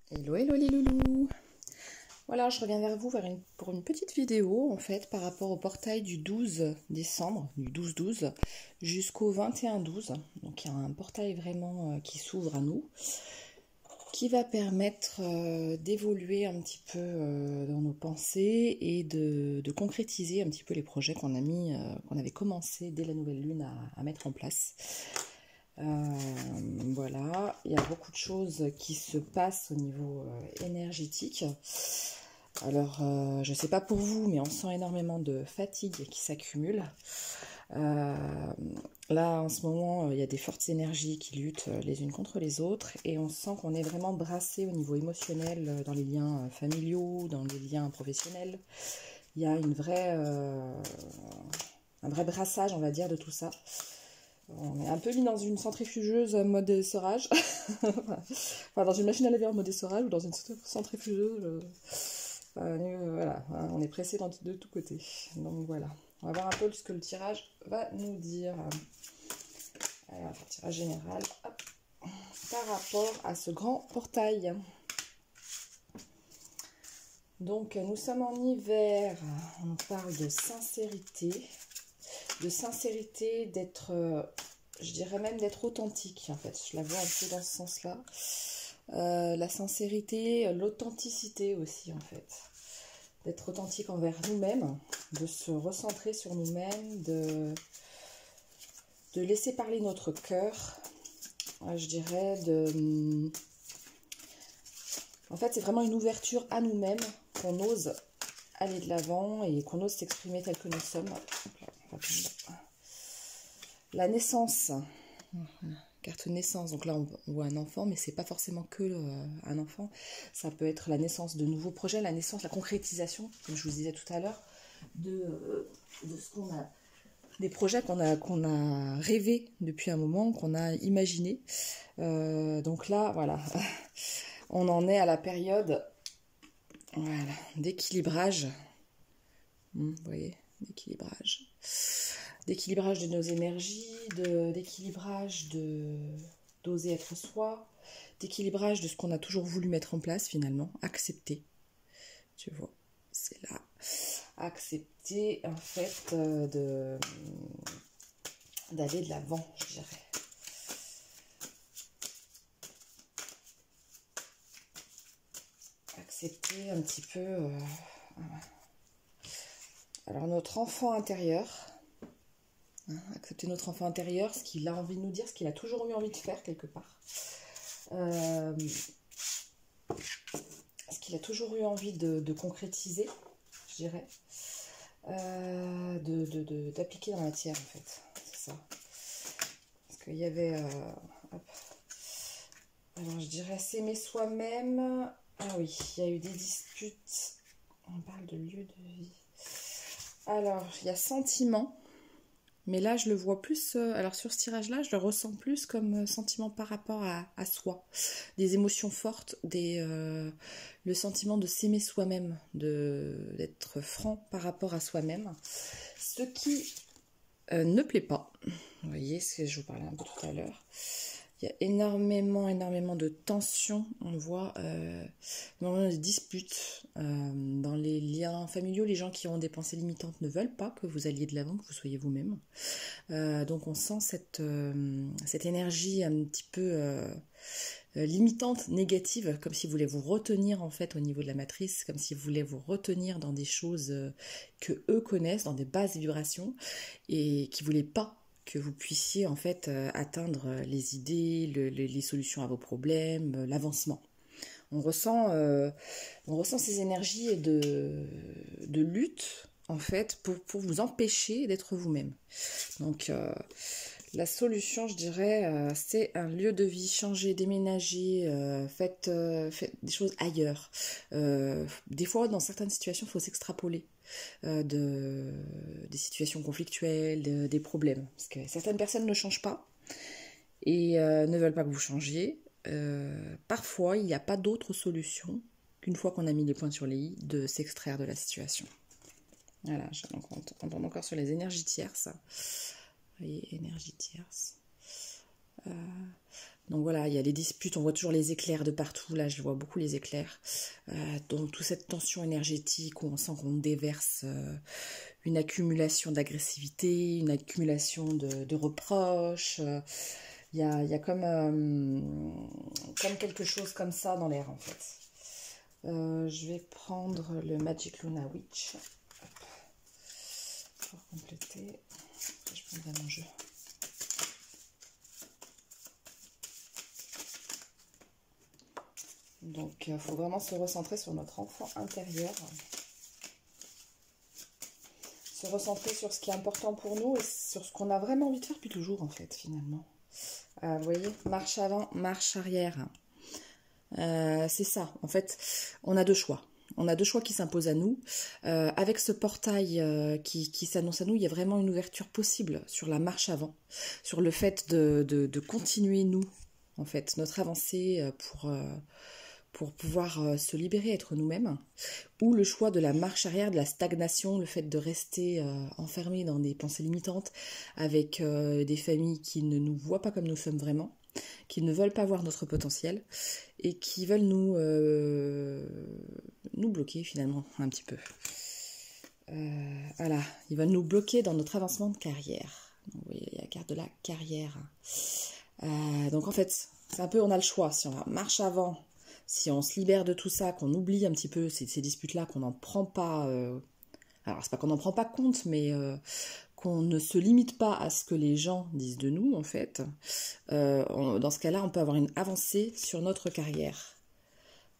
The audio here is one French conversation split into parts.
Hello, hello les loulous. Voilà, je reviens vers vous pour une petite vidéo en fait par rapport au portail du 12 décembre, du 12-12 jusqu'au 21-12. Donc il y a un portail vraiment qui s'ouvre à nous, qui va permettre d'évoluer un petit peu dans nos pensées et de concrétiser un petit peu les projets qu'on a mis, qu'on avait commencé dès la nouvelle lune à mettre en place. Voilà, il y a beaucoup de choses qui se passent au niveau énergétique. Alors, je ne sais pas pour vous, mais on sent énormément de fatigue qui s'accumule. Là, en ce moment, il y a des fortes énergies qui luttent les unes contre les autres et on sent qu'on est vraiment brassé au niveau émotionnel dans les liens familiaux, dans les liens professionnels. Il y a un vrai brassage, on va dire, de tout ça. On est un peu mis dans une centrifugeuse mode essorage, enfin dans une machine à laver en mode essorage ou dans une centrifugeuse. Voilà, on est pressé de tous côtés. Donc voilà, on va voir un peu ce que le tirage va nous dire. Alors, tirage général, hop, par rapport à ce grand portail. Donc nous sommes en hiver, on parle de sincérité. D'être, je dirais même d'être authentique en fait, je la vois un peu dans ce sens-là. La sincérité, l'authenticité aussi en fait. D'être authentique envers nous-mêmes, de se recentrer sur nous-mêmes, de laisser parler notre cœur, je dirais En fait, c'est vraiment une ouverture à nous-mêmes, qu'on ose aller de l'avant et qu'on ose s'exprimer tel que nous sommes. La naissance, carte naissance, donc là on voit un enfant, mais c'est pas forcément que un enfant, ça peut être la naissance de nouveaux projets, la naissance, la concrétisation, comme je vous disais tout à l'heure, de ce qu'on a, des projets qu'on a rêvé depuis un moment, qu'on a imaginé. Donc là, voilà, on en est à la période voilà, d'équilibrage, vous voyez, d'équilibrage de nos énergies, d'équilibrage d'oser être soi, d'équilibrage de ce qu'on a toujours voulu mettre en place finalement, accepter, tu vois, c'est là, accepter en fait d'aller de l'avant, je dirais. Accepter un petit peu alors notre enfant intérieur, accepter notre enfant intérieur, ce qu'il a envie de nous dire, ce qu'il a toujours eu envie de faire quelque part. Ce qu'il a toujours eu envie de concrétiser, je dirais. D'appliquer dans la matière en fait, c'est ça. Parce qu'il y avait... hop. Alors je dirais s'aimer soi-même. Ah oui, il y a eu des disputes. On parle de lieu de vie. Alors, il y a sentiment. Mais là, je le vois plus, alors sur ce tirage-là, je le ressens plus comme sentiment par rapport à soi. Des émotions fortes, le sentiment de s'aimer soi-même, d'être franc par rapport à soi-même. Ce qui ne plaît pas. Vous voyez, ce que je vous parlais un peu tout à l'heure. Il y a énormément de tensions, on voit, énormément de disputes dans les liens familiaux. Les gens qui ont des pensées limitantes ne veulent pas que vous alliez de l'avant, que vous soyez vous-même. Donc on sent cette énergie un petit peu limitante, négative, comme si vous voulez vous retenir en fait au niveau de la matrice, comme si vous voulez vous retenir dans des choses que eux connaissent, dans des basses vibrations, et qui ne voulaient pas que vous puissiez en fait atteindre les idées, les solutions à vos problèmes, l'avancement. On ressent ces énergies de lutte en fait pour vous empêcher d'être vous-même. Donc la solution, je dirais, c'est un lieu de vie, changer, déménager, faites des choses ailleurs. Des fois, dans certaines situations, il faut s'extrapoler des situations conflictuelles, des problèmes. Parce que certaines personnes ne changent pas et ne veulent pas que vous changiez. Parfois, il n'y a pas d'autre solution qu'une fois qu'on a mis les points sur les i, de s'extraire de la situation. Voilà, on tombe encore sur les énergies tierces. Vous voyez, énergie tierce. Donc voilà, il y a les disputes, on voit toujours les éclairs de partout, là je vois beaucoup les éclairs. Donc toute cette tension énergétique où on sent qu'on déverse une accumulation d'agressivité, une accumulation de reproches. Il y a comme quelque chose comme ça dans l'air en fait. Je vais prendre le Magic Luna Witch. Hop. Pour compléter. Je prendrai mon jeu. Donc, il faut vraiment se recentrer sur notre enfant intérieur. Se recentrer sur ce qui est important pour nous et sur ce qu'on a vraiment envie de faire depuis toujours, en fait, finalement. Vous voyez, marche avant, marche arrière. C'est ça, en fait, on a deux choix. On a deux choix qui s'imposent à nous. Avec ce portail qui s'annonce à nous, il y a vraiment une ouverture possible sur la marche avant, sur le fait de continuer, nous, en fait, notre avancée pour pouvoir se libérer, être nous-mêmes, ou le choix de la marche arrière, de la stagnation, le fait de rester enfermé dans des pensées limitantes, avec des familles qui ne nous voient pas comme nous sommes vraiment, qui ne veulent pas voir notre potentiel, et qui veulent nous bloquer finalement un petit peu. Voilà, ils veulent nous bloquer dans notre avancement de carrière. Donc, vous voyez, il y a la carte de la carrière. Donc en fait, c'est un peu, on a le choix, si on marche avant, si on se libère de tout ça, qu'on oublie un petit peu ces disputes-là, qu'on n'en prend pas... alors, c'est pas qu'on n'en prend pas compte, mais qu'on ne se limite pas à ce que les gens disent de nous, en fait. Dans ce cas-là, on peut avoir une avancée sur notre carrière.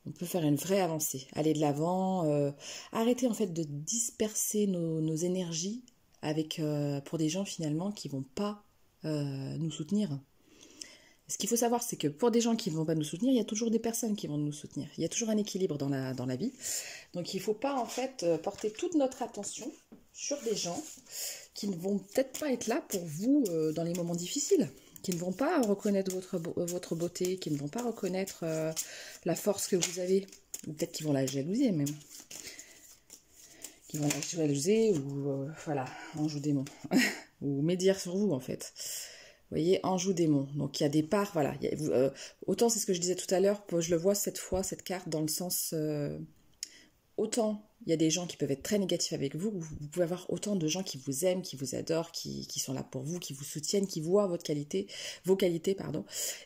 On peut faire une vraie avancée, aller de l'avant, arrêter en fait de disperser nos énergies avec, pour des gens finalement qui ne vont pas nous soutenir. Ce qu'il faut savoir, c'est que pour des gens qui ne vont pas nous soutenir, il y a toujours des personnes qui vont nous soutenir. Il y a toujours un équilibre dans la vie. Donc il ne faut pas en fait porter toute notre attention sur des gens qui ne vont peut-être pas être là pour vous dans les moments difficiles, qui ne vont pas reconnaître votre beauté, qui ne vont pas reconnaître la force que vous avez, ou peut-être qu'ils vont la jalouser même. Qui vont la jalouser ou voilà, ange ou démon, ou médire sur vous en fait. Vous voyez, ange ou démon. Donc il y a des parts, voilà. Autant c'est ce que je disais tout à l'heure, je le vois cette fois, cette carte, dans le sens... autant il y a des gens qui peuvent être très négatifs avec vous, vous pouvez avoir autant de gens qui vous aiment, qui vous adorent, qui sont là pour vous, qui vous soutiennent, qui voient vos qualités,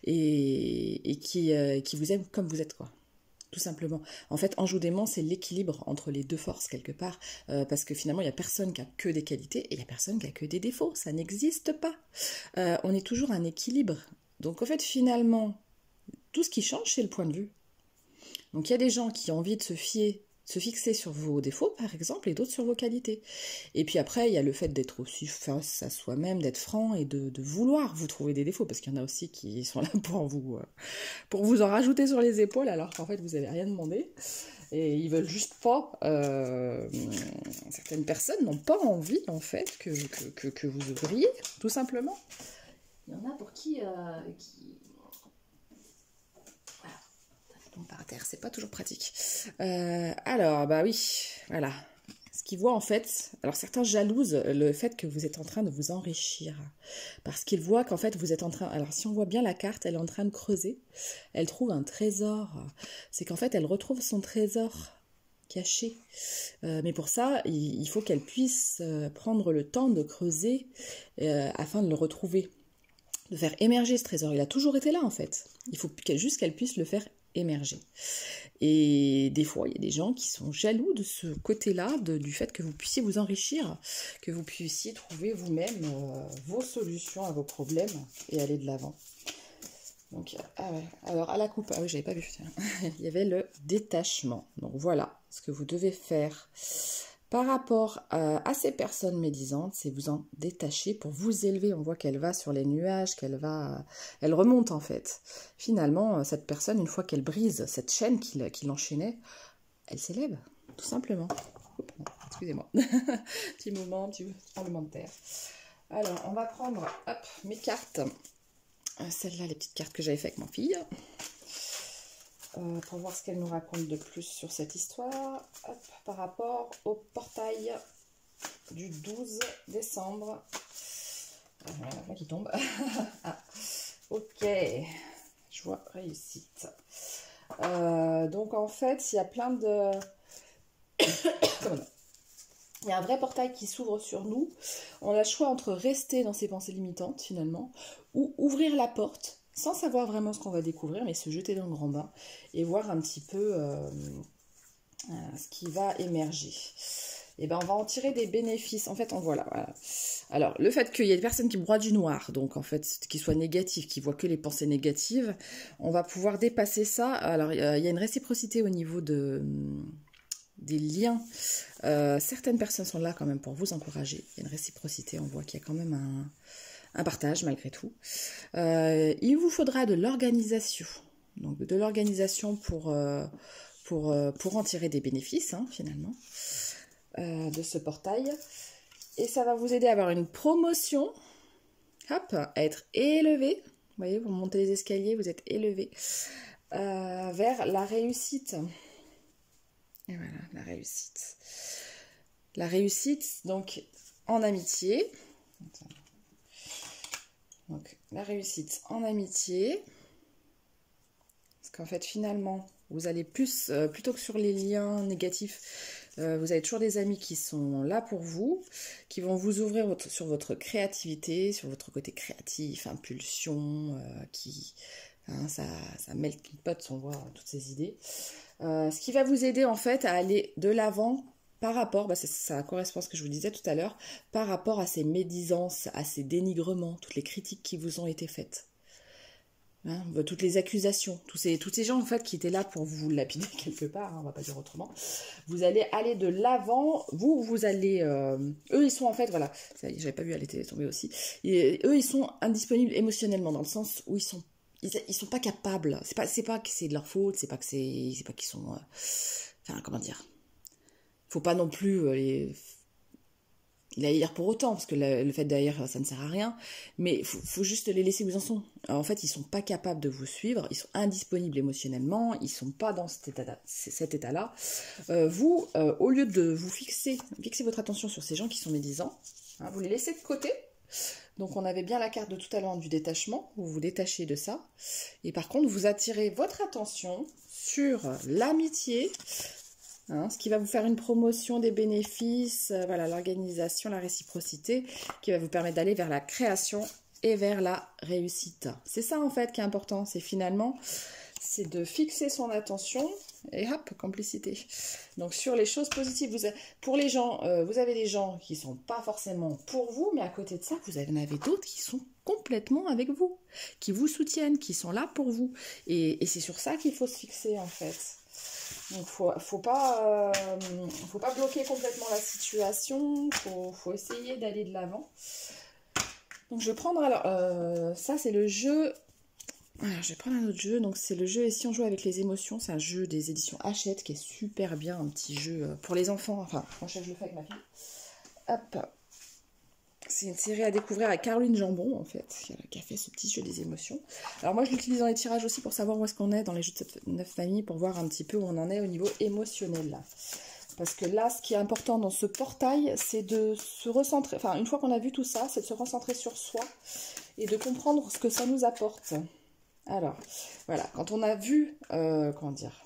et qui vous aiment comme vous êtes, quoi. Tout simplement. En fait, ange ou démon, c'est l'équilibre entre les deux forces, quelque part, parce que finalement, il n'y a personne qui a que des qualités, et il n'y a personne qui a que des défauts. Ça n'existe pas. On est toujours un équilibre. Donc, en fait, finalement, tout ce qui change, c'est le point de vue. Donc, il y a des gens qui ont envie de se fixer sur vos défauts, par exemple, et d'autres sur vos qualités. Et puis après, il y a le fait d'être aussi face à soi-même, d'être franc et de vouloir vous trouver des défauts, parce qu'il y en a aussi qui sont là pour vous en rajouter sur les épaules, alors qu'en fait, vous n'avez rien demandé. Et ils veulent juste pas... certaines personnes n'ont pas envie, en fait, que vous ouvriez, tout simplement. Il y en a pour qui par terre, c'est pas toujours pratique. Alors, bah oui, voilà. Ce qu'ils voient en fait, alors certains jalousent le fait que vous êtes en train de vous enrichir, parce qu'ils voient qu'en fait vous êtes en train, alors si on voit bien la carte, elle est en train de creuser, elle trouve un trésor, c'est qu'en fait elle retrouve son trésor caché, mais pour ça il faut qu'elle puisse prendre le temps de creuser afin de le retrouver, de faire émerger ce trésor. Il a toujours été là en fait, il faut juste qu'elle puisse le faire émerger. Et des fois, il y a des gens qui sont jaloux de ce côté-là, du fait que vous puissiez vous enrichir, que vous puissiez trouver vous-même vos solutions à vos problèmes et aller de l'avant. Donc, ah ouais. Alors, à la coupe, ah oui, j'avais pas vu, il y avait le détachement. Donc, voilà ce que vous devez faire par rapport à ces personnes médisantes, c'est vous en détacher pour vous élever. On voit qu'elle va sur les nuages, elle remonte en fait. Finalement, cette personne, une fois qu'elle brise cette chaîne qui l'enchaînait, elle s'élève, tout simplement. Excusez-moi, petit moment, petit tremblement de terre. Alors, on va prendre mes cartes. Celles-là, les petites cartes que j'avais faites avec ma fille. Pour voir ce qu'elle nous raconte de plus sur cette histoire, par rapport au portail du 12 décembre. Voilà qui tombe. Ah, ok. Je vois réussite. Donc en fait, il y a plein de... Il y a un vrai portail qui s'ouvre sur nous. On a le choix entre rester dans ses pensées limitantes finalement, ou ouvrir la porte sans savoir vraiment ce qu'on va découvrir, mais se jeter dans le grand bain et voir un petit peu ce qui va émerger. Et ben on va en tirer des bénéfices. En fait, on voit là. Voilà. Alors, le fait qu'il y ait des personnes qui broient du noir, donc en fait, qui soient négatives, qui voient que les pensées négatives, on va pouvoir dépasser ça. Alors, il y a une réciprocité au niveau des liens. Certaines personnes sont là quand même pour vous encourager. Il y a une réciprocité, on voit qu'il y a quand même un partage malgré tout. Il vous faudra de l'organisation. Donc, de l'organisation pour en tirer des bénéfices, hein, finalement. De ce portail, et ça va vous aider à avoir une promotion, hop, à être élevé, vous voyez, vous montez les escaliers, vous êtes élevé vers la réussite. Et voilà, la réussite donc en amitié. Donc la réussite en amitié, parce qu'en fait finalement vous allez plus plutôt que sur les liens négatifs. Vous avez toujours des amis qui sont là pour vous, qui vont vous ouvrir sur votre créativité, sur votre côté créatif, impulsion, ça mêle qui pote, on voit toutes ces idées. Ce qui va vous aider en fait à aller de l'avant par rapport, ça correspond à ce que je vous disais tout à l'heure, par rapport à ces médisances, à ces dénigrements, toutes les critiques qui vous ont été faites. Hein, toutes les accusations, tous ces gens en fait qui étaient là pour vous lapider quelque part, hein, on va pas dire autrement. Vous allez aller de l'avant, vous allez, eux ils sont en fait, voilà, j'avais pas vu, elle était tombée aussi. Et eux ils sont indisponibles émotionnellement dans le sens où ils sont pas capables. C'est pas que c'est de leur faute, c'est pas qu'ils sont, enfin comment dire, faut pas non plus les haïr pour autant, parce que le fait d'haïr, ça ne sert à rien, mais il faut juste les laisser où ils en sont. Alors, en fait, ils ne sont pas capables de vous suivre, ils sont indisponibles émotionnellement, ils ne sont pas dans cet état-là. Vous, au lieu de vous fixer votre attention sur ces gens qui sont médisants, hein, vous les laissez de côté. Donc, on avait bien la carte de tout à l'heure du détachement, vous vous détachez de ça, et par contre, vous attirez votre attention sur l'amitié, hein, ce qui va vous faire une promotion des bénéfices, voilà, l'organisation, la réciprocité, qui va vous permettre d'aller vers la création et vers la réussite. C'est ça en fait qui est important, c'est finalement, c'est de fixer son attention et hop, complicité. Donc sur les choses positives, pour les gens, vous avez des gens qui ne sont pas forcément pour vous, mais à côté de ça, vous en avez d'autres qui sont complètement avec vous, qui vous soutiennent, qui sont là pour vous. Et c'est sur ça qu'il faut se fixer en fait. Donc faut pas bloquer complètement la situation, faut essayer d'aller de l'avant. Donc je vais prendre alors, ça c'est le jeu, alors, je vais prendre un autre jeu, donc c'est le jeu Et si on joue avec les émotions, c'est un jeu des éditions Hachette qui est super bien, un petit jeu pour les enfants, enfin moi je le fais avec ma fille. Hop, c'est une série à découvrir avec Caroline Jambon, en fait, qui a fait ce petit jeu des émotions. Alors moi, je l'utilise dans les tirages aussi pour savoir où est-ce qu'on est dans les jeux de 9 familles, pour voir un petit peu où on en est au niveau émotionnel. Là. Parce que là, ce qui est important dans ce portail, c'est de se recentrer, enfin, une fois qu'on a vu tout ça, c'est de se recentrer sur soi et de comprendre ce que ça nous apporte. Alors, voilà, quand on a vu, comment dire,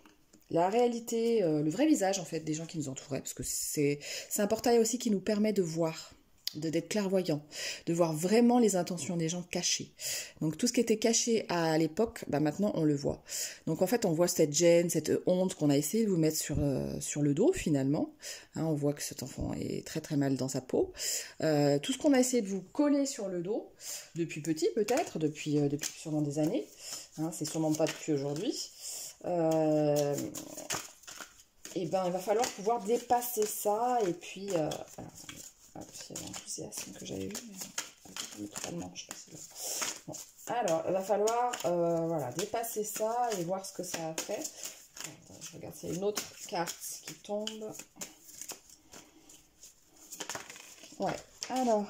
la réalité, le vrai visage, en fait, des gens qui nous entouraient, parce que c'est un portail aussi qui nous permet de voir, d'être clairvoyant, de voir vraiment les intentions des gens cachées. Donc tout ce qui était caché à l'époque, maintenant on le voit. Donc en fait on voit cette gêne, cette honte qu'on a essayé de vous mettre sur le dos finalement. Hein, on voit que cet enfant est très très mal dans sa peau. Tout ce qu'on a essayé de vous coller sur le dos, depuis petit peut-être, depuis sûrement des années, hein, c'est sûrement pas depuis aujourd'hui. Et ben il va falloir pouvoir dépasser ça et puis... il y avait l'enthousiasme que j'avais vu, mais totalement, je sais pas si bon. Alors, il va falloir voilà, dépasser ça et voir ce que ça a fait. Attends, je regarde, c'est une autre carte qui tombe. Ouais, alors.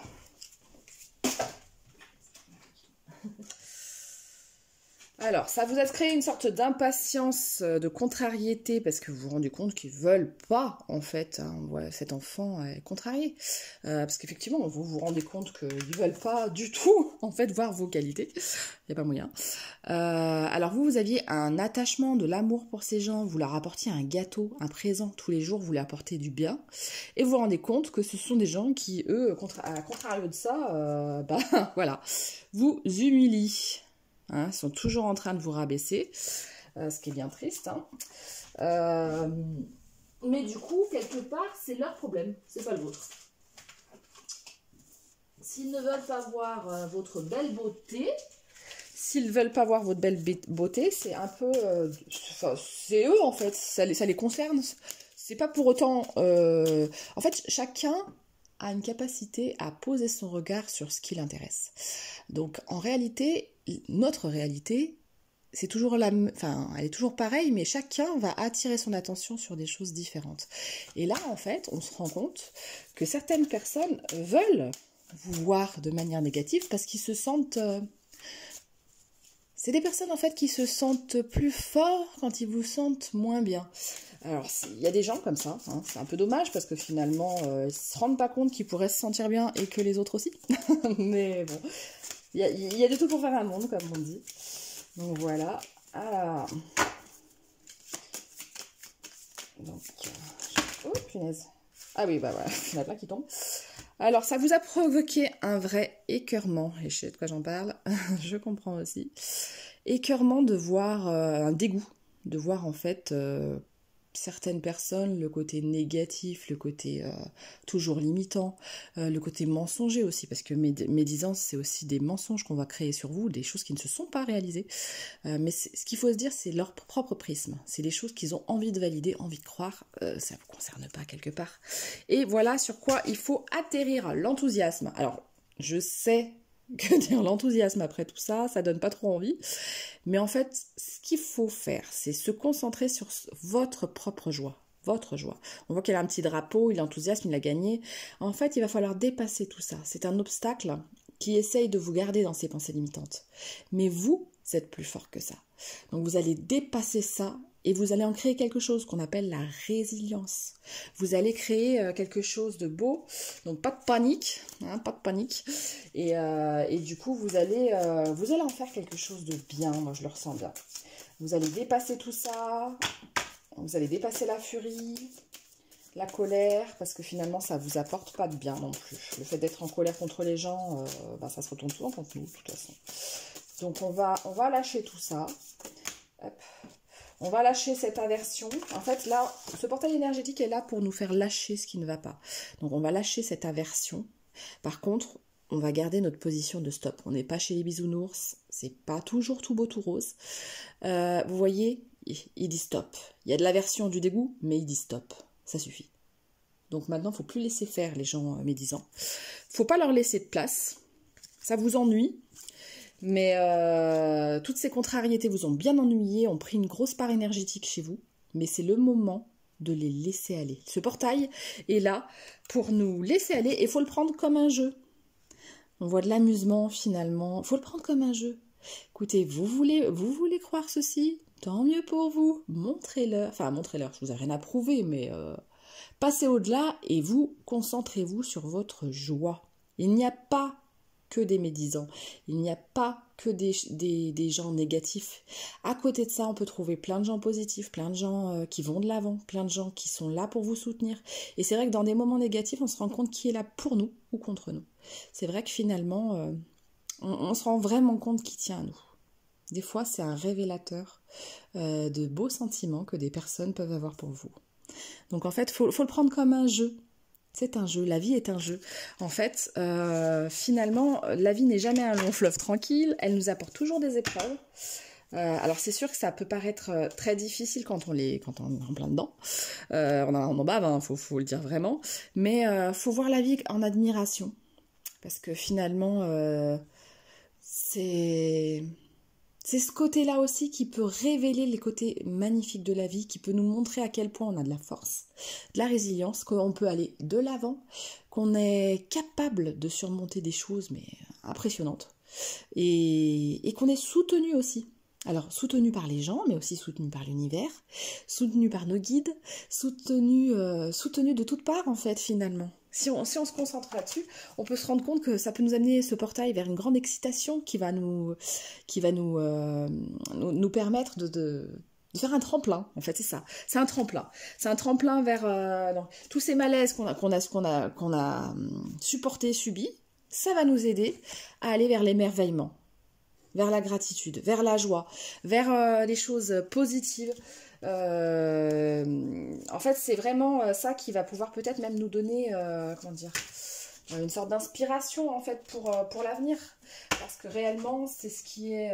Alors, ça vous a créé une sorte d'impatience, de contrariété, parce que vous vous rendez compte qu'ils veulent pas, en fait, hein, voilà, cet enfant est contrarié. Parce qu'effectivement, vous vous rendez compte qu'ils veulent pas du tout, en fait, voir vos qualités. Il n'y a pas moyen. Alors, vous aviez un attachement, de l'amour pour ces gens, vous leur apportiez un gâteau, un présent tous les jours, vous leur apportez du bien, et vous vous rendez compte que ce sont des gens qui, eux, à contrario de ça, bah, voilà, vous humilient. Hein, ils sont toujours en train de vous rabaisser, ce qui est bien triste. Hein. Mais du coup, quelque part, c'est leur problème, c'est pas le vôtre. S'ils ne veulent pas voir votre belle beauté, s'ils ne veulent pas voir votre belle beauté, c'est un peu... c'est eux, en fait, ça les concerne. C'est pas pour autant... En fait, chacun a une capacité à poser son regard sur ce qui l'intéresse. Donc, en réalité, notre réalité, c'est toujours enfin, elle est toujours pareille, mais chacun va attirer son attention sur des choses différentes. Et là, en fait, on se rend compte que certaines personnes veulent vous voir de manière négative parce qu'ils se sentent... C'est des personnes, en fait, qui se sentent plus forts quand ils vous sentent moins bien. Alors, il y a des gens comme ça, hein, c'est un peu dommage parce que finalement, ils ne se rendent pas compte qu'ils pourraient se sentir bien et que les autres aussi. Mais bon, il y a de tout pour faire un monde, comme on dit. Donc voilà. Alors. Donc, oh, punaise. Ah oui, bah voilà, il y en a plein qui tombent. Alors, ça vous a provoqué un vrai écœurement, et je sais de quoi j'en parle, je comprends aussi. Écœurement de voir, un dégoût, de voir en fait certaines personnes, le côté négatif, le côté toujours limitant, le côté mensonger aussi, parce que médisance, c'est aussi des mensonges qu'on va créer sur vous, des choses qui ne se sont pas réalisées. Mais ce qu'il faut se dire, c'est leur propre prisme. C'est des choses qu'ils ont envie de valider, envie de croire, ça ne vous concerne pas quelque part. Et voilà sur quoi il faut atterrir, l'enthousiasme. Alors, je sais que dire l'enthousiasme après tout ça, ça donne pas trop envie. Mais en fait, ce qu'il faut faire, c'est se concentrer sur votre propre joie. Votre joie. On voit qu'il a un petit drapeau, il a l'enthousiasme, il a gagné. En fait, il va falloir dépasser tout ça. C'est un obstacle qui essaye de vous garder dans ses pensées limitantes. Mais vous êtes plus fort que ça. Donc vous allez dépasser ça et vous allez en créer quelque chose qu'on appelle la résilience. Vous allez créer quelque chose de beau, donc pas de panique, hein, pas de panique. Et du coup, vous allez en faire quelque chose de bien, moi je le ressens bien. Vous allez dépasser tout ça, vous allez dépasser la furie, la colère, parce que finalement ça vous apporte pas de bien non plus. Le fait d'être en colère contre les gens, bah, ça se retourne souvent contre nous de toute façon. Donc on va lâcher tout ça. Hop. On va lâcher cette aversion. En fait, là, ce portail énergétique est là pour nous faire lâcher ce qui ne va pas. Donc, on va lâcher cette aversion. Par contre, on va garder notre position de stop. On n'est pas chez les bisounours. C'est pas toujours tout beau, tout rose. Vous voyez, il dit stop. Il y a de l'aversion, du dégoût, mais il dit stop. Ça suffit. Donc, maintenant, il ne faut plus laisser faire les gens médisants. Il ne faut pas leur laisser de place. Ça vous ennuie. Mais toutes ces contrariétés vous ont bien ennuyé, ont pris une grosse part énergétique chez vous. Mais c'est le moment de les laisser aller. Ce portail est là pour nous laisser aller et il faut le prendre comme un jeu. On voit de l'amusement finalement. Il faut le prendre comme un jeu. Écoutez, vous voulez croire ceci? Tant mieux pour vous. Montrez-leur. Enfin, montrez-leur, je vous ai rien à prouver, mais passez au-delà et vous concentrez-vous sur votre joie. Il n'y a pas que des médisants, il n'y a pas que des gens négatifs. À côté de ça, on peut trouver plein de gens positifs, plein de gens qui vont de l'avant, plein de gens qui sont là pour vous soutenir. Et c'est vrai que dans des moments négatifs, on se rend compte qui est là pour nous ou contre nous. C'est vrai que finalement, on se rend vraiment compte qui tient à nous. Des fois, c'est un révélateur de beaux sentiments que des personnes peuvent avoir pour vous. Donc en fait, faut le prendre comme un jeu. C'est un jeu, la vie est un jeu. En fait, finalement, la vie n'est jamais un long fleuve tranquille, elle nous apporte toujours des épreuves. Alors c'est sûr que ça peut paraître très difficile quand on est en plein dedans. On en bave, hein, faut le dire vraiment. Mais faut voir la vie en admiration. Parce que finalement, c'est ce côté-là aussi qui peut révéler les côtés magnifiques de la vie, qui peut nous montrer à quel point on a de la force, de la résilience, qu'on peut aller de l'avant, qu'on est capable de surmonter des choses mais impressionnantes et qu'on est soutenu aussi. Alors, soutenu par les gens, mais aussi soutenu par l'univers, soutenu par nos guides, soutenu de toutes parts, en fait, finalement. Si on se concentre là-dessus, on peut se rendre compte que ça peut nous amener ce portail vers une grande excitation qui va nous permettre de faire un tremplin, en fait, c'est ça. C'est un tremplin. C'est un tremplin vers tous ces malaises qu'on a supportés, subis. Ça va nous aider à aller vers l'émerveillement, vers la gratitude, vers la joie, vers les choses positives. En fait, c'est vraiment ça qui va pouvoir peut-être même nous donner, comment dire, une sorte d'inspiration en fait pour l'avenir. Parce que réellement, c'est ce qui est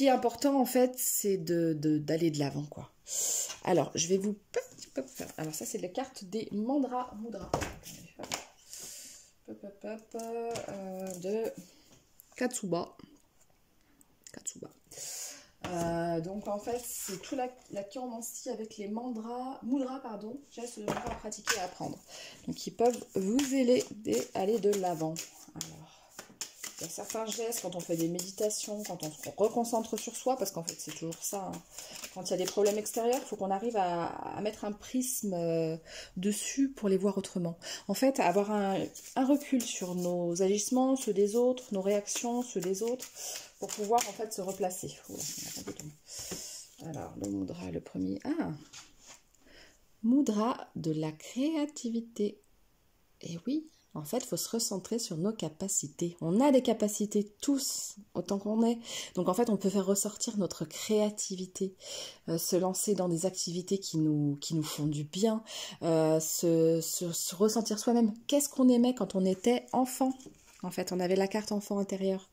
important en fait, c'est d'aller de l'avant, quoi. Alors, je vais vous... Alors ça, c'est la carte des Mudras. De Katsuba. Donc en fait, c'est tout la chiromancie avec les mudras, gestes de mantra à pratiquer et à apprendre. Donc ils peuvent vous aider à aller de l'avant. Alors, il y a certains gestes quand on fait des méditations, quand on se reconcentre sur soi, parce qu'en fait c'est toujours ça, hein. Quand il y a des problèmes extérieurs, il faut qu'on arrive à mettre un prisme dessus pour les voir autrement. En fait, avoir un recul sur nos agissements, ceux des autres, nos réactions, ceux des autres, pour pouvoir en fait se replacer. Alors, le mudra, le premier. Ah, mudra de la créativité. Et oui, en fait, il faut se recentrer sur nos capacités. On a des capacités tous, autant qu'on est. Donc en fait, on peut faire ressortir notre créativité, se lancer dans des activités qui nous font du bien, se ressentir soi-même. Qu'est-ce qu'on aimait quand on était enfant ? En fait, on avait la carte enfant intérieur.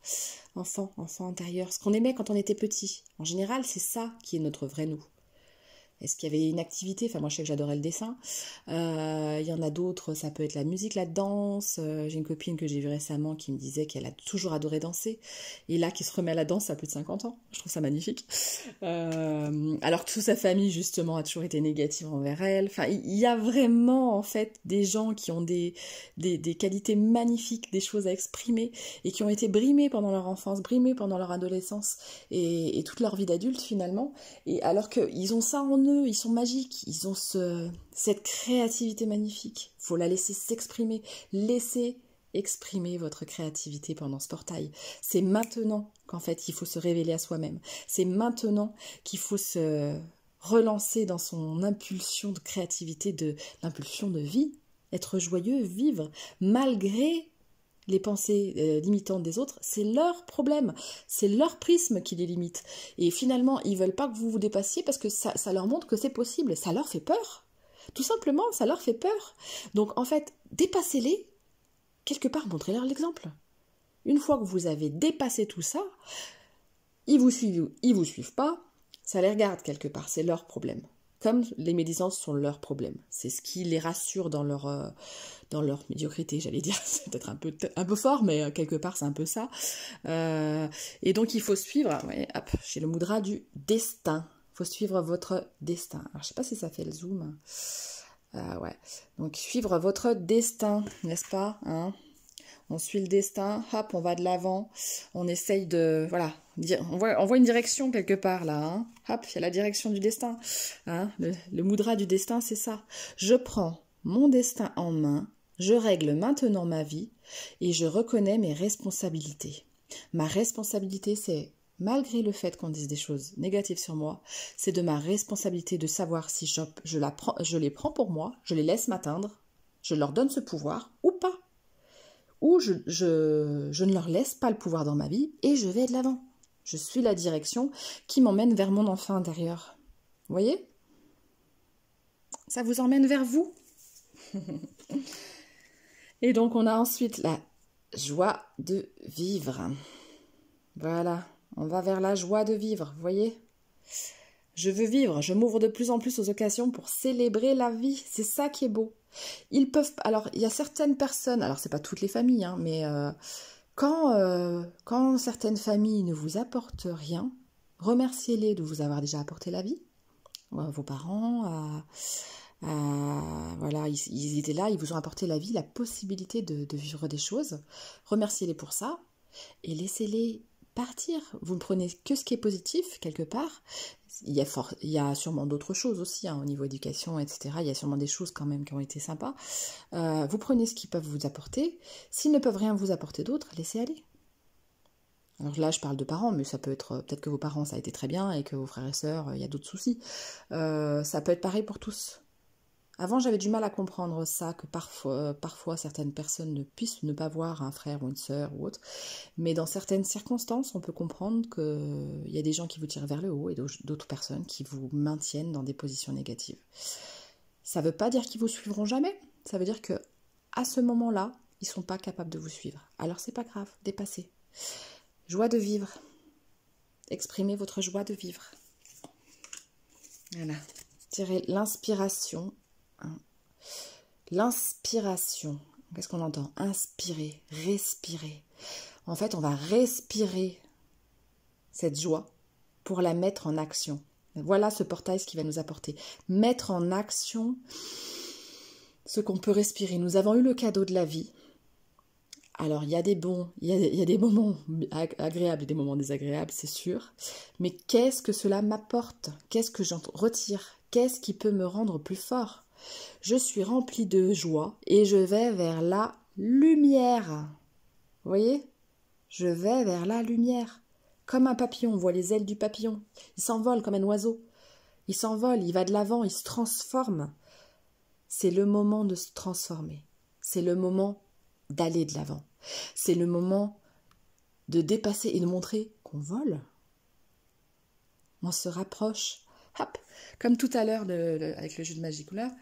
Enfant intérieur. Ce qu'on aimait quand on était petit. En général, c'est ça qui est notre vrai nous. Est-ce qu'il y avait une activité? Enfin, moi, je sais que j'adorais le dessin. Il y en a d'autres, ça peut être la musique, la danse. J'ai une copine que j'ai vue récemment qui me disait qu'elle a toujours adoré danser. Et là, qui se remet à la danse à plus de 50 ans. Je trouve ça magnifique. Alors que toute sa famille, justement, a toujours été négative envers elle. Enfin, il y a vraiment, en fait, des gens qui ont des qualités magnifiques, des choses à exprimer et qui ont été brimés pendant leur enfance, brimés pendant leur adolescence et toute leur vie d'adulte, finalement. Et alors qu'ils ont ça en eux, ils sont magiques, ils ont cette créativité magnifique. Il faut la laisser s'exprimer. Laissez exprimer votre créativité pendant ce portail. C'est maintenant qu'en fait il faut se révéler à soi-même. C'est maintenant qu'il faut se relancer dans son impulsion de créativité, l'impulsion de vie. Être joyeux, vivre, malgré les pensées limitantes des autres, c'est leur problème, c'est leur prisme qui les limite. Et finalement, ils veulent pas que vous vous dépassiez parce que ça leur montre que c'est possible, ça leur fait peur. Tout simplement, ça leur fait peur. Donc en fait, dépassez-les, quelque part, montrez-leur l'exemple. Une fois que vous avez dépassé tout ça, ils vous suivent pas, ça les regarde quelque part, c'est leur problème. Comme les médisances sont leurs problèmes. C'est ce qui les rassure dans leur médiocrité, j'allais dire. C'est peut-être un peu fort, mais quelque part, c'est un peu ça. Et donc, il faut suivre, hop, j'ai le mudra du destin. Il faut suivre votre destin. Alors, je ne sais pas si ça fait le zoom. Ouais. Donc, suivre votre destin, n'est-ce pas, hein? On suit le destin, hop, on va de l'avant, on essaye de... Voilà, on voit une direction quelque part, là. Hein. Hop, il y a la direction du destin. Hein. Le mudra du destin, c'est ça. Je prends mon destin en main, je règle maintenant ma vie et je reconnais mes responsabilités. Ma responsabilité, c'est, malgré le fait qu'on dise des choses négatives sur moi, c'est de ma responsabilité de savoir si je les prends pour moi, je les laisse m'atteindre, je leur donne ce pouvoir ou pas. Ou je ne leur laisse pas le pouvoir dans ma vie et je vais de l'avant. Je suis la direction qui m'emmène vers mon enfant intérieur. Vous voyez? Ça vous emmène vers vous. Et donc on a ensuite la joie de vivre. Voilà, on va vers la joie de vivre, vous voyez? Je veux vivre, je m'ouvre de plus en plus aux occasions pour célébrer la vie. C'est ça qui est beau. Ils peuvent... Alors, il y a certaines personnes, alors c'est pas toutes les familles, hein, mais quand certaines familles ne vous apportent rien, remerciez-les de vous avoir déjà apporté la vie. Vos parents, voilà, ils étaient là, ils vous ont apporté la vie, la possibilité de vivre des choses. Remerciez-les pour ça et laissez-les partir. Vous ne prenez que ce qui est positif, quelque part. Il y a sûrement d'autres choses aussi, hein, au niveau éducation, etc. Il y a sûrement des choses quand même qui ont été sympas. Vous prenez ce qu'ils peuvent vous apporter. S'ils ne peuvent rien vous apporter d'autre, laissez aller. Alors là, je parle de parents, mais ça peut être, peut-être que vos parents, ça a été très bien, et que vos frères et sœurs, il y a d'autres soucis. Ça peut être pareil pour tous. Avant, j'avais du mal à comprendre ça, que parfois certaines personnes ne puissent ne pas voir un frère ou une sœur ou autre. Mais dans certaines circonstances, on peut comprendre qu'il y a des gens qui vous tirent vers le haut et d'autres personnes qui vous maintiennent dans des positions négatives. Ça ne veut pas dire qu'ils vous suivront jamais. Ça veut dire que à ce moment-là, ils ne sont pas capables de vous suivre. Alors c'est pas grave, dépassez. Joie de vivre. Exprimez votre joie de vivre. Voilà. Tirez l'inspiration. L'inspiration, qu'est-ce qu'on entend? Inspirer, respirer. En fait, on va respirer cette joie pour la mettre en action. Voilà ce portail, ce qui va nous apporter. Mettre en action ce qu'on peut respirer. Nous avons eu le cadeau de la vie. Alors, il y a des moments agréables et des moments désagréables, c'est sûr. Mais qu'est-ce que cela m'apporte? Qu'est-ce que j'en retire? Qu'est-ce qui peut me rendre plus fort? Je suis remplie de joie et je vais vers la lumière. Vous voyez? Je vais vers la lumière. Comme un papillon, on voit les ailes du papillon. Il s'envole comme un oiseau. Il s'envole, il va de l'avant, il se transforme. C'est le moment de se transformer. C'est le moment d'aller de l'avant. C'est le moment de dépasser et de montrer qu'on vole. On se rapproche. Hop, comme tout à l'heure avec le jeu de magie là,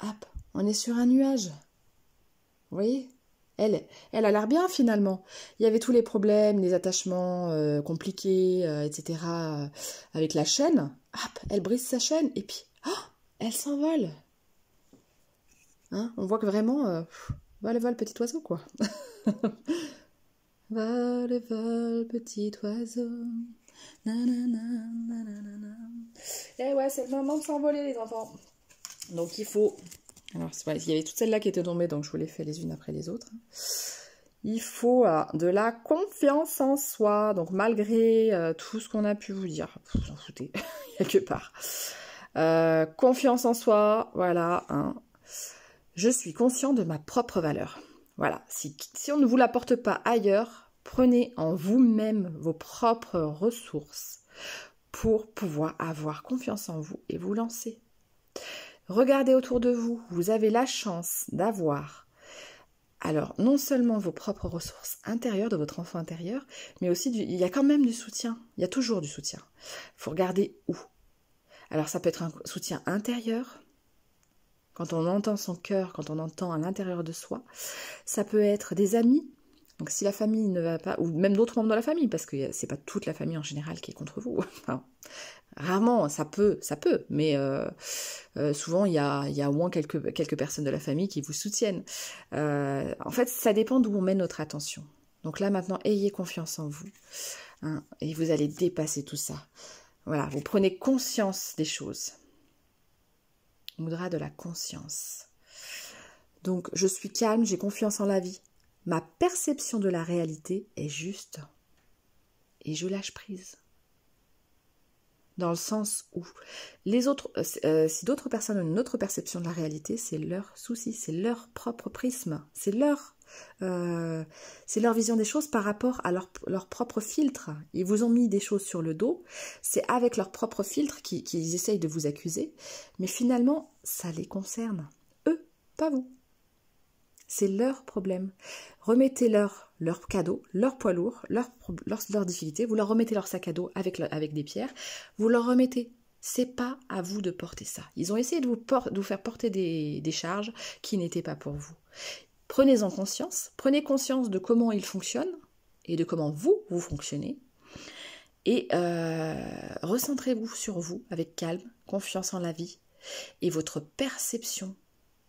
hop, on est sur un nuage. Vous voyez? Elle a l'air bien finalement. Il y avait tous les problèmes, les attachements compliqués, etc. Avec la chaîne. Hop, elle brise sa chaîne et puis, elle s'envole. Hein, on voit que vraiment, vole, petit oiseau quoi. Vole, petit oiseau. Et ouais, c'est le moment de s'envoler les enfants. Donc il faut... Alors il y avait toutes celles-là qui étaient tombées, donc je vous les fais les unes après les autres. Il faut de la confiance en soi. Donc malgré tout ce qu'on a pu vous dire, vous en foutez, quelque part. Confiance en soi, voilà. Hein. Je suis conscient de ma propre valeur. Voilà, si on ne vous l'apporte pas ailleurs... Prenez en vous-même vos propres ressources pour pouvoir avoir confiance en vous et vous lancer. Regardez autour de vous, vous avez la chance d'avoir alors non seulement vos propres ressources intérieures de votre enfant intérieur, mais aussi il y a quand même du soutien, il y a toujours du soutien. Il faut regarder où. Alors ça peut être un soutien intérieur, quand on entend son cœur, quand on entend à l'intérieur de soi. Ça peut être des amis. Donc si la famille ne va pas, ou même d'autres membres de la famille, parce que c'est pas toute la famille en général qui est contre vous. Enfin, rarement, ça peut, mais souvent il y a au moins quelques personnes de la famille qui vous soutiennent. En fait, ça dépend d'où on met notre attention. Donc là maintenant, ayez confiance en vous, hein, et vous allez dépasser tout ça. Voilà, vous prenez conscience des choses. Mudra de la conscience. Donc je suis calme, j'ai confiance en la vie. Ma perception de la réalité est juste et je lâche prise. Dans le sens où les autres, si d'autres personnes ont une autre perception de la réalité, c'est leur souci, c'est leur propre prisme, c'est leur vision des choses par rapport à leur propre filtre. Ils vous ont mis des choses sur le dos, c'est avec leur propre filtre qu'ils essayent de vous accuser, mais finalement, ça les concerne. Eux, pas vous. C'est leur problème. Remettez-leur leur cadeau, leur poids lourd, leur difficulté. Vous leur remettez leur sac à dos avec des pierres. Vous leur remettez. C'est pas à vous de porter ça. Ils ont essayé de vous faire porter des charges qui n'étaient pas pour vous. Prenez-en conscience. Prenez conscience de comment ils fonctionnent et de comment vous fonctionnez. Et recentrez-vous sur vous avec calme, confiance en la vie et votre perception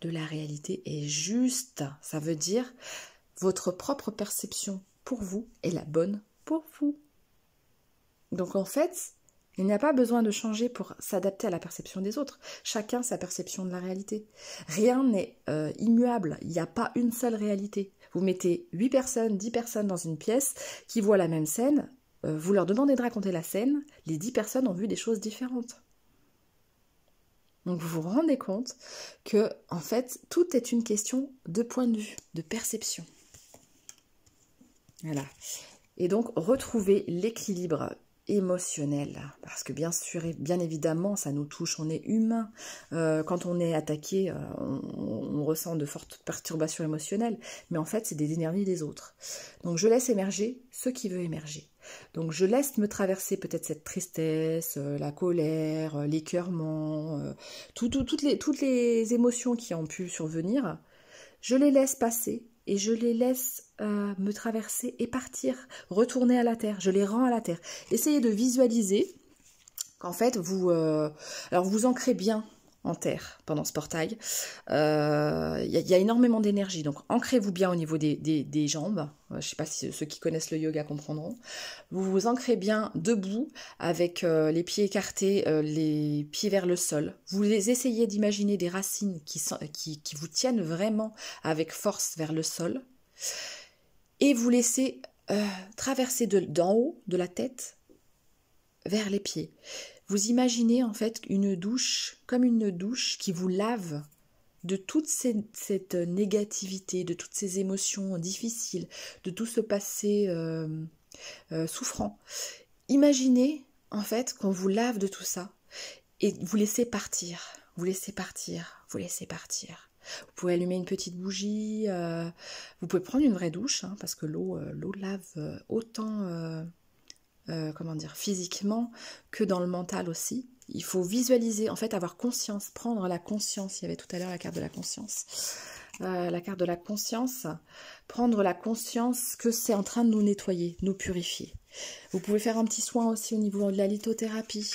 de la réalité est juste. Ça veut dire votre propre perception pour vous est la bonne pour vous. Donc en fait, il n'y a pas besoin de changer pour s'adapter à la perception des autres. Chacun sa perception de la réalité. Rien n'est immuable. Il n'y a pas une seule réalité. Vous mettez 8 personnes, 10 personnes dans une pièce qui voient la même scène, vous leur demandez de raconter la scène, les 10 personnes ont vu des choses différentes. Donc vous vous rendez compte que, en fait, tout est une question de point de vue, de perception. Voilà. Et donc, retrouver l'équilibre émotionnel, parce que bien sûr et bien évidemment ça nous touche, on est humain, quand on est attaqué on ressent de fortes perturbations émotionnelles, mais en fait c'est des énergies des autres. Donc je laisse émerger ce qui veut émerger, donc je laisse me traverser peut-être cette tristesse, la colère, l'écœurement, toutes les émotions qui ont pu survenir, je les laisse passer et je les laisse me traverser et partir, retourner à la terre, je les rends à la terre. Essayez de visualiser qu'en fait alors vous ancrez bien en terre pendant ce portail. Il y a énormément d'énergie, donc ancrez-vous bien au niveau des jambes. Je ne sais pas si ceux qui connaissent le yoga comprendront. Vous vous ancrez bien debout avec les pieds écartés, les pieds vers le sol. Vous essayez d'imaginer des racines qui vous tiennent vraiment avec force vers le sol. Et vous laissez traverser d'en haut, de la tête, vers les pieds. Vous imaginez en fait une douche, comme une douche qui vous lave de toute cette négativité, de toutes ces émotions difficiles, de tout ce passé souffrant. Imaginez en fait qu'on vous lave de tout ça et vous laissez partir, vous laissez partir, vous laissez partir. Vous pouvez allumer une petite bougie, vous pouvez prendre une vraie douche, hein, parce que l'eau lave autant comment dire, physiquement que dans le mental aussi. Il faut visualiser, en fait avoir conscience, prendre la conscience. Il y avait tout à l'heure la carte de la conscience. La carte de la conscience, prendre la conscience que c'est en train de nous nettoyer, nous purifier. Vous pouvez faire un petit soin aussi au niveau de la lithothérapie.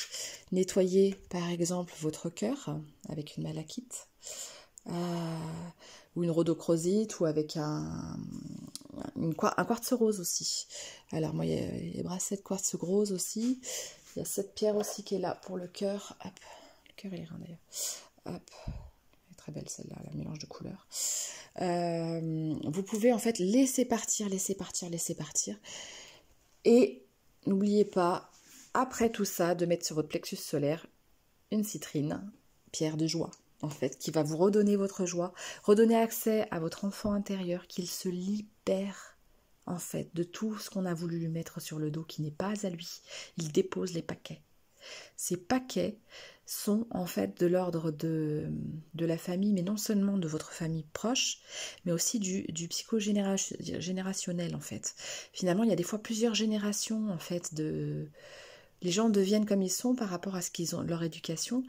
Nettoyer par exemple votre cœur avec une malachite. Ou une rhodochrosite, ou avec un quartz rose aussi. Alors moi il y a les bracelets de quartz rose aussi. Il y a cette pierre aussi qui est là pour le cœur. Hop, le cœur il est rond d'ailleurs. Hop, elle est très belle celle-là, le mélange de couleurs. Vous pouvez en fait laisser partir, laisser partir, laisser partir. Et n'oubliez pas, après tout ça, de mettre sur votre plexus solaire une citrine, pierre de joie. En fait, qui va vous redonner votre joie, redonner accès à votre enfant intérieur, qu'il se libère, en fait, de tout ce qu'on a voulu lui mettre sur le dos, qui n'est pas à lui. Il dépose les paquets. Ces paquets sont, en fait, de l'ordre de la famille, mais non seulement de votre famille proche, mais aussi du psychogénérationnel, en fait. Finalement, il y a des fois plusieurs générations, en fait, les gens deviennent comme ils sont par rapport à ce qu'ils ont, leur éducation.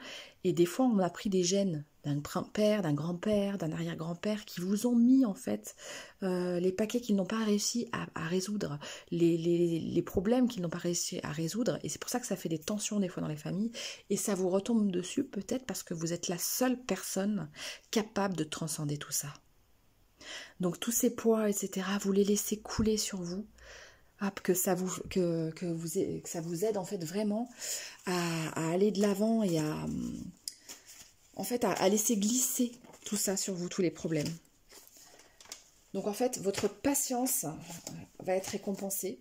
Et des fois, on a pris des gènes d'un père, d'un grand-père, d'un arrière-grand-père qui vous ont mis en fait les paquets qu'ils n'ont pas réussi à résoudre, les problèmes qu'ils n'ont pas réussi à résoudre. Et c'est pour ça que ça fait des tensions des fois dans les familles. Et ça vous retombe dessus peut-être parce que vous êtes la seule personne capable de transcender tout ça. Donc tous ces poids, etc., vous les laissez couler sur vous. Que ça vous aide en fait vraiment à aller de l'avant et à laisser glisser tout ça sur vous, tous les problèmes. Donc en fait, votre patience va être récompensée.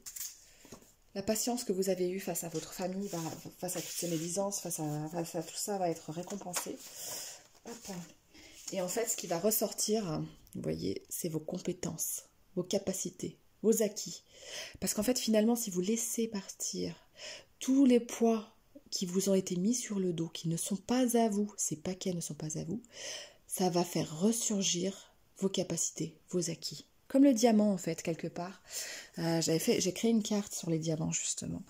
La patience que vous avez eue face à votre famille, face à toutes ces médisances, face à tout ça, va être récompensée. Hop. Et en fait, ce qui va ressortir, vous voyez, c'est vos compétences, vos capacités, vos acquis. Parce qu'en fait, finalement, si vous laissez partir tous les poids qui vous ont été mis sur le dos, qui ne sont pas à vous, ces paquets ne sont pas à vous, ça va faire ressurgir vos capacités, vos acquis. Comme le diamant, en fait, quelque part. J'ai créé une carte sur les diamants, justement,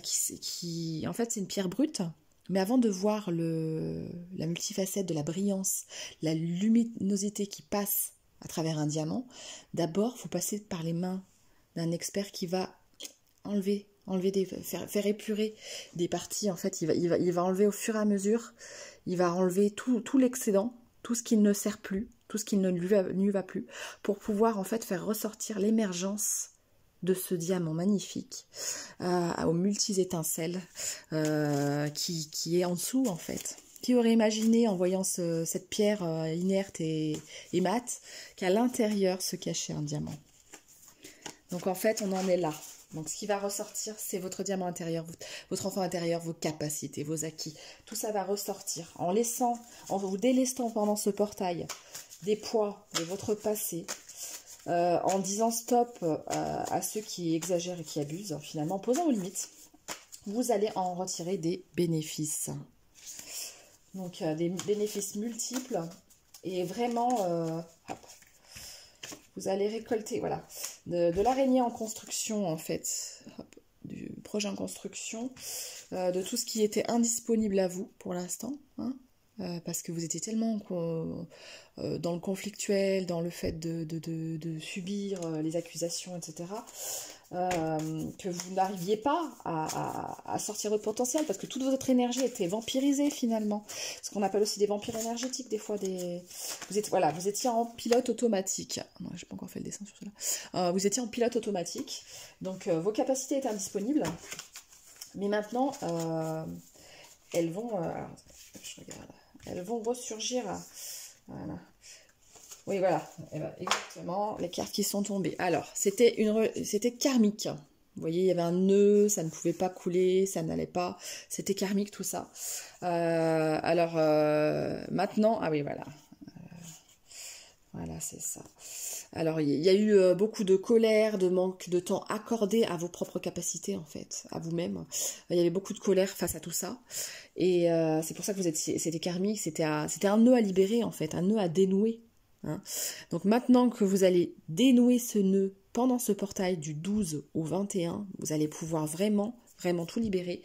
qui en fait, c'est une pierre brute. Mais avant de voir la multifacette de la brillance, la luminosité qui passe à travers un diamant, d'abord, il faut passer par les mains d'un expert qui va faire épurer des parties. En fait, il va enlever au fur et à mesure, il va enlever tout l'excédent, tout ce qui ne sert plus, tout ce qui ne lui va plus, pour pouvoir en fait faire ressortir l'émergence de ce diamant magnifique aux multi-étincelles qui est en dessous en fait, qui aurait imaginé en voyant cette pierre inerte et mate qu'à l'intérieur se cachait un diamant. Donc en fait, on en est là. Donc ce qui va ressortir, c'est votre diamant intérieur, votre enfant intérieur, vos capacités, vos acquis. Tout ça va ressortir en vous délestant pendant ce portail des poids de votre passé, en disant stop à ceux qui exagèrent et qui abusent, finalement, en posant vos limites. Vous allez en retirer des bénéfices. Donc des bénéfices multiples et vraiment, hop, vous allez récolter, voilà, de l'araignée en construction, en fait, hop, du projet en construction, de tout ce qui était indisponible à vous pour l'instant, hein, parce que vous étiez tellement dans le conflictuel, dans le fait de subir les accusations, etc., que vous n'arriviez pas à sortir votre potentiel, parce que toute votre énergie était vampirisée finalement. Ce qu'on appelle aussi des vampires énergétiques, des fois vous étiez en pilote automatique. Non, j'ai pas encore fait le dessin sur cela. Vous étiez en pilote automatique, donc vos capacités étaient indisponibles, mais maintenant elles vont, alors, je regarde, elles vont ressurgir. Voilà. Oui, voilà, et ben, exactement, les cartes qui sont tombées. Alors, c'était karmique. Vous voyez, il y avait un nœud, ça ne pouvait pas couler, ça n'allait pas. C'était karmique, tout ça. Alors, maintenant, ah oui, voilà. Voilà, c'est ça. Alors, il y a eu beaucoup de colère, de manque de temps accordé à vos propres capacités, en fait, à vous-même. Il y avait beaucoup de colère face à tout ça. Et c'est pour ça que c'était karmique, c'était un nœud à libérer, en fait, un nœud à dénouer. Hein. Donc maintenant que vous allez dénouer ce nœud pendant ce portail du 12 au 21, vous allez pouvoir vraiment tout libérer,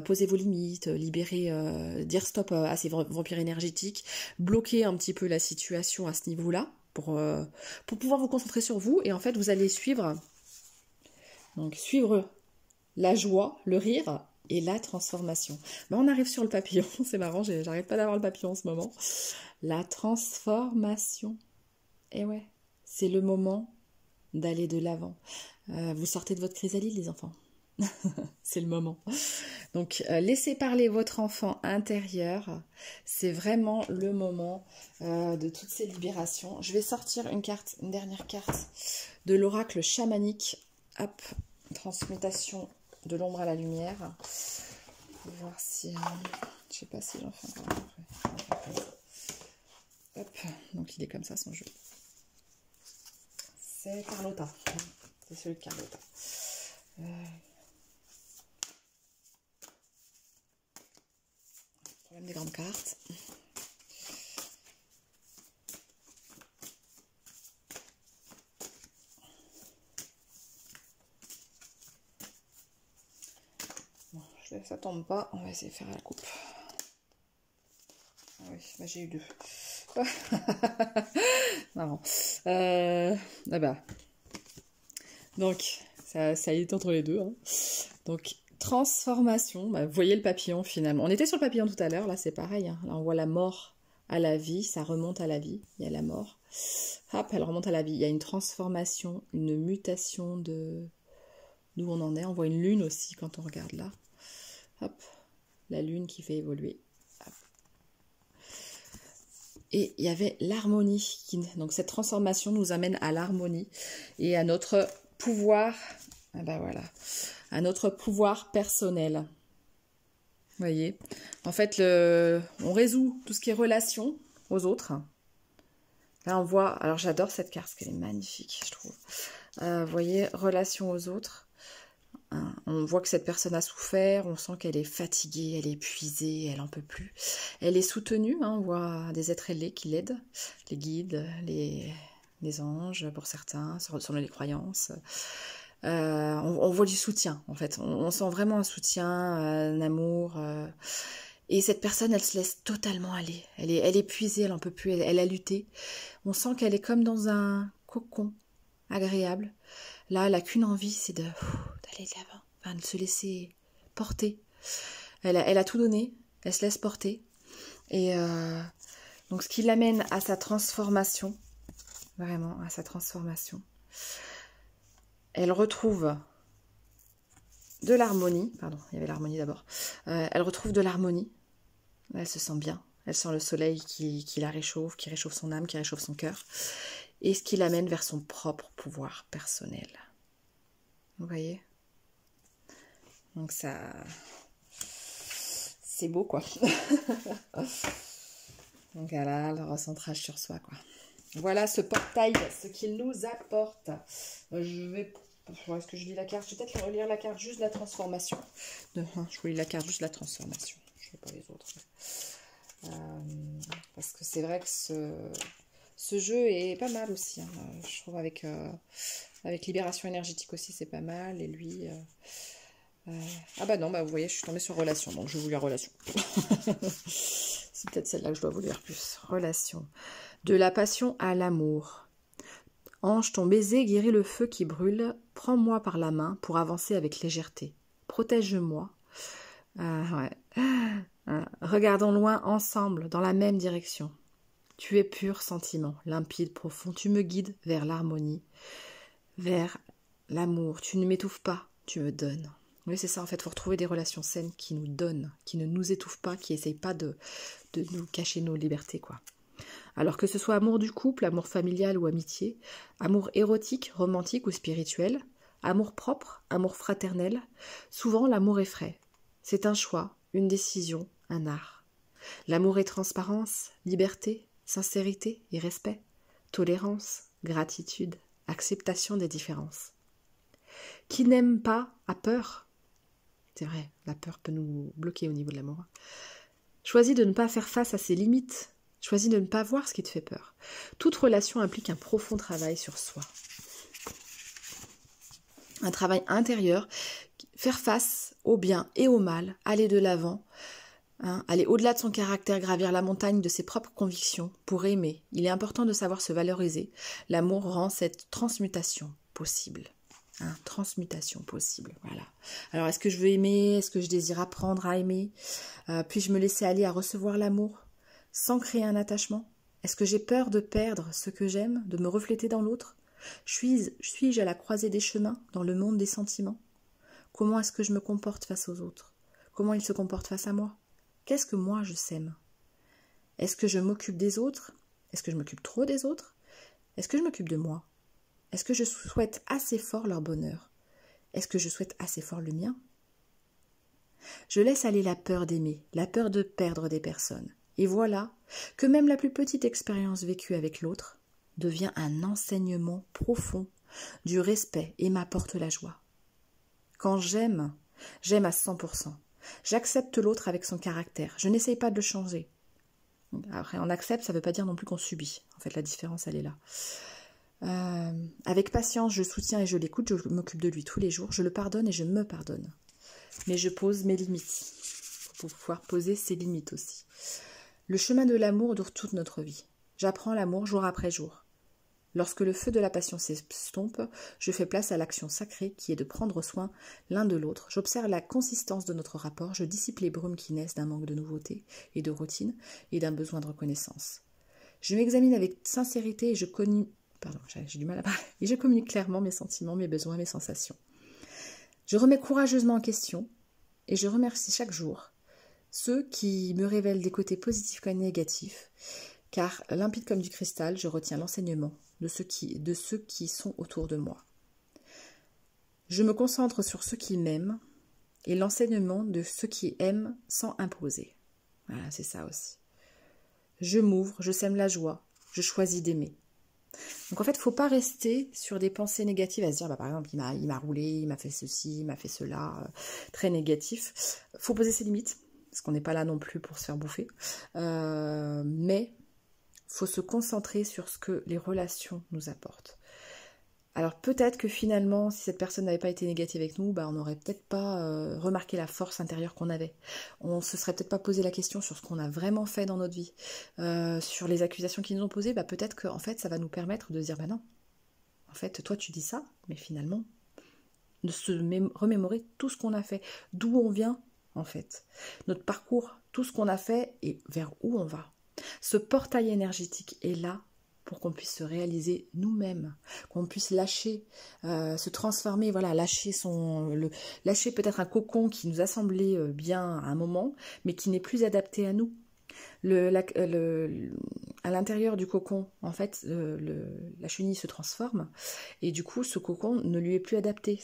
poser vos limites, libérer, dire stop à ces vampires énergétiques, bloquer un petit peu la situation à ce niveau-là pour pouvoir vous concentrer sur vous, et en fait vous allez suivre la joie, le rire et la transformation. Ben, on arrive sur le papillon, c'est marrant, j'arrête pas d'avoir le papillon en ce moment. La transformation. Et ouais, c'est le moment d'aller de l'avant. Vous sortez de votre chrysalide, les enfants. C'est le moment. Donc, laissez parler votre enfant intérieur. C'est vraiment le moment de toutes ces libérations. Je vais sortir une dernière carte de l'oracle chamanique. Hop, transmutation de l'ombre à la lumière. On va voir si... je sais pas si j'en fais encore après. Hop, donc il est comme ça son jeu. C'est Carlotta. C'est celui de Carlotta. Problème des grandes cartes. Bon, ça tombe pas. On va essayer de faire la coupe. Ah oui, bah j'ai eu 2. Marrant. Ah bah. Donc, ça est entre les deux. Hein. Donc, transformation. Bah, vous voyez le papillon finalement. On était sur le papillon tout à l'heure. Là, c'est pareil. Hein. Là, on voit la mort à la vie. Ça remonte à la vie. Il y a la mort. Hop, elle remonte à la vie. Il y a une transformation, une mutation de d'où on en est. On voit une lune aussi quand on regarde là. Hop, la lune qui fait évoluer. Et il y avait l'harmonie. Donc cette transformation nous amène à l'harmonie et à notre pouvoir, ah ben voilà, à notre pouvoir personnel. Vous voyez, en fait, on résout tout ce qui est relation aux autres. Là, on voit, alors j'adore cette carte, parce qu'elle est magnifique, je trouve. Vous voyez, relation aux autres. Hein, on voit que cette personne a souffert, on sent qu'elle est fatiguée, elle est épuisée, elle n'en peut plus. Elle est soutenue, hein, on voit des êtres ailés qui l'aident, les guides, les anges pour certains, selon les croyances. On voit du soutien, en fait. On sent vraiment un soutien, un amour. Et cette personne, elle se laisse totalement aller. Elle est épuisée, elle n'en peut plus, elle a lutté. On sent qu'elle est comme dans un cocon agréable. Là, elle n'a qu'une envie, c'est d'aller de l'avant, enfin, de se laisser porter. Elle a tout donné, elle se laisse porter. Et donc, ce qui l'amène à sa transformation, vraiment à sa transformation. Elle retrouve de l'harmonie, pardon, il y avait l'harmonie d'abord. Elle retrouve de l'harmonie. Elle se sent bien. Elle sent le soleil qui la réchauffe, qui réchauffe son âme, qui réchauffe son cœur. Et ce qui l'amène vers son propre pouvoir personnel. Vous voyez? Donc ça... C'est beau, quoi. Donc voilà, le recentrage sur soi, quoi. Voilà ce portail, ce qu'il nous apporte. Est-ce que je lis la carte? Je vais peut-être relire la carte juste de la transformation. Je vous lis la carte juste de la transformation. Je ne fais pas les autres. Parce que c'est vrai que ce jeu est pas mal aussi. Hein. Je trouve avec libération énergétique aussi, c'est pas mal. Et lui... Ah bah non, bah vous voyez, je suis tombée sur relation. Donc je vais vous lire relation. C'est peut-être celle-là que je dois vous lire plus. Relation. De la passion à l'amour. Ange, ton baiser guérit le feu qui brûle. Prends-moi par la main pour avancer avec légèreté. Protège-moi. Regardons loin ensemble, dans la même direction. Tu es pur sentiment, limpide, profond. Tu me guides vers l'harmonie, vers l'amour. Tu ne m'étouffes pas, tu me donnes. Oui, c'est ça, en fait, il faut retrouver des relations saines qui nous donnent, qui ne nous étouffent pas, qui n'essayent pas de nous cacher nos libertés, quoi. Alors que ce soit amour du couple, amour familial ou amitié, amour érotique, romantique ou spirituel, amour propre, amour fraternel, souvent l'amour est frais. C'est un choix, une décision, un art. L'amour est transparence, liberté, sincérité et respect, tolérance, gratitude, acceptation des différences. Qui n'aime pas a peur. C'est vrai, la peur peut nous bloquer au niveau de l'amour. Choisis de ne pas faire face à ses limites. Choisis de ne pas voir ce qui te fait peur. Toute relation implique un profond travail sur soi. Un travail intérieur, faire face au bien et au mal, aller de l'avant, aller au-delà de son caractère, gravir la montagne de ses propres convictions pour aimer. Il est important de savoir se valoriser. L'amour rend cette transmutation possible. Transmutation possible, voilà. Alors, est-ce que je veux aimer? Est-ce que je désire apprendre à aimer? Puis-je me laisser aller à recevoir l'amour sans créer un attachement? Est-ce que j'ai peur de perdre ce que j'aime, de me refléter dans l'autre? Suis-je à la croisée des chemins, dans le monde des sentiments? Comment est-ce que je me comporte face aux autres? Comment ils se comportent face à moi? Qu'est-ce que moi je sème? Est-ce que je m'occupe des autres? Est-ce que je m'occupe trop des autres? Est-ce que je m'occupe de moi? Est-ce que je souhaite assez fort leur bonheur? Est-ce que je souhaite assez fort le mien? Je laisse aller la peur d'aimer, la peur de perdre des personnes. Et voilà que même la plus petite expérience vécue avec l'autre devient un enseignement profond du respect et m'apporte la joie. Quand j'aime, j'aime à 100%. J'accepte l'autre avec son caractère. Je n'essaye pas de le changer. Après, on accepte, ça ne veut pas dire non plus qu'on subit. En fait, la différence, elle est là. Avec patience, je soutiens et je l'écoute, je m'occupe de lui tous les jours, je le pardonne et je me pardonne. Mais je pose mes limites, pour pouvoir poser ses limites aussi. Le chemin de l'amour dure toute notre vie. J'apprends l'amour jour après jour. Lorsque le feu de la passion s'estompe, je fais place à l'action sacrée qui est de prendre soin l'un de l'autre. J'observe la consistance de notre rapport, je dissipe les brumes qui naissent d'un manque de nouveauté et de routine et d'un besoin de reconnaissance. Je m'examine avec sincérité et je communique clairement mes sentiments, mes besoins, mes sensations. Je remets courageusement en question et je remercie chaque jour ceux qui me révèlent des côtés positifs comme négatifs, car limpide comme du cristal, je retiens l'enseignement de ceux qui sont autour de moi. Je me concentre sur ceux qui m'aiment et l'enseignement de ceux qui aiment sans imposer. Voilà, c'est ça aussi. Je m'ouvre, je sème la joie, je choisis d'aimer. Donc en fait, il ne faut pas rester sur des pensées négatives à se dire, par exemple, il m'a roulé, il m'a fait ceci, il m'a fait cela, très négatif. Il faut poser ses limites, parce qu'on n'est pas là non plus pour se faire bouffer. Mais il faut se concentrer sur ce que les relations nous apportent. Alors peut-être que finalement, si cette personne n'avait pas été négative avec nous, on n'aurait peut-être pas remarqué la force intérieure qu'on avait. On se serait peut-être pas posé la question sur ce qu'on a vraiment fait dans notre vie, sur les accusations qu'ils nous ont posées. Peut-être que en fait, ça va nous permettre de dire, non, en fait, toi tu dis ça, mais finalement, de se remémorer tout ce qu'on a fait, d'où on vient, en fait, notre parcours, tout ce qu'on a fait et vers où on va. Ce portail énergétique est là pour qu'on puisse se réaliser nous-mêmes, qu'on puisse lâcher, se transformer, voilà, lâcher peut-être un cocon qui nous a semblé bien à un moment, mais qui n'est plus adapté à nous. À l'intérieur du cocon, en fait, la chenille se transforme et du coup, ce cocon ne lui est plus adapté.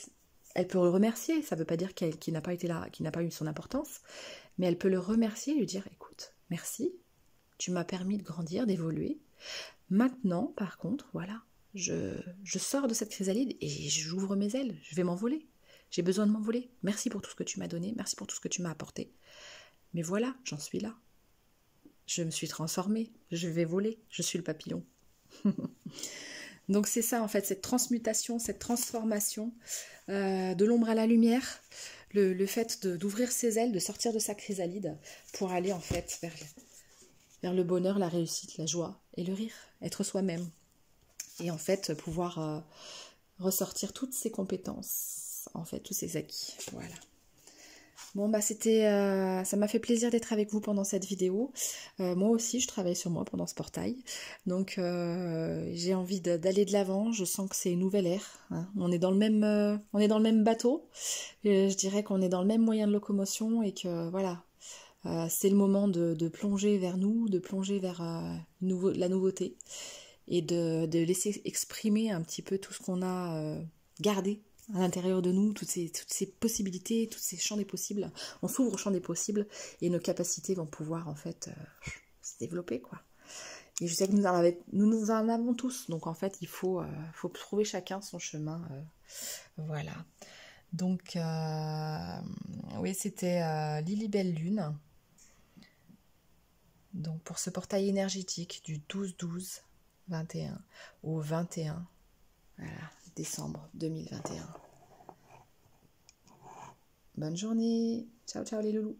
Elle peut le remercier, ça ne veut pas dire qu'il n'a pas été là, qu'il n'a pas eu son importance, mais elle peut le remercier et lui dire, écoute, merci, tu m'as permis de grandir, d'évoluer. Maintenant, par contre, voilà, je sors de cette chrysalide et j'ouvre mes ailes, je vais m'envoler. J'ai besoin de m'envoler. Merci pour tout ce que tu m'as donné, merci pour tout ce que tu m'as apporté. Mais voilà, j'en suis là. Je me suis transformée, je vais voler, je suis le papillon. Donc c'est ça en fait, cette transmutation, cette transformation de l'ombre à la lumière, le fait d'ouvrir ses ailes, de sortir de sa chrysalide pour aller en fait vers le bonheur, la réussite, la joie et le rire, être soi-même. Et en fait pouvoir ressortir toutes ses compétences, en fait tous ses acquis, voilà. Bon bah ça m'a fait plaisir d'être avec vous pendant cette vidéo. Moi aussi je travaille sur moi pendant ce portail. Donc j'ai envie d'aller de l'avant, je sens que c'est une nouvelle ère. Hein. On est dans le même bateau. Je dirais qu'on est dans le même moyen de locomotion et que voilà, c'est le moment de plonger vers nous, de plonger vers la nouveauté et de laisser exprimer un petit peu tout ce qu'on a gardé à l'intérieur de nous, toutes ces possibilités, tous ces champs des possibles. On s'ouvre au champ des possibles et nos capacités vont pouvoir en fait se développer, quoi. Et je sais que nous en avons tous, donc en fait il faut trouver chacun son chemin, voilà. Donc oui, c'était Lily Belle Lune. Donc pour ce portail énergétique du 12-12-21 au 21, voilà, décembre 2021. Bonne journée. Ciao, ciao les loulous.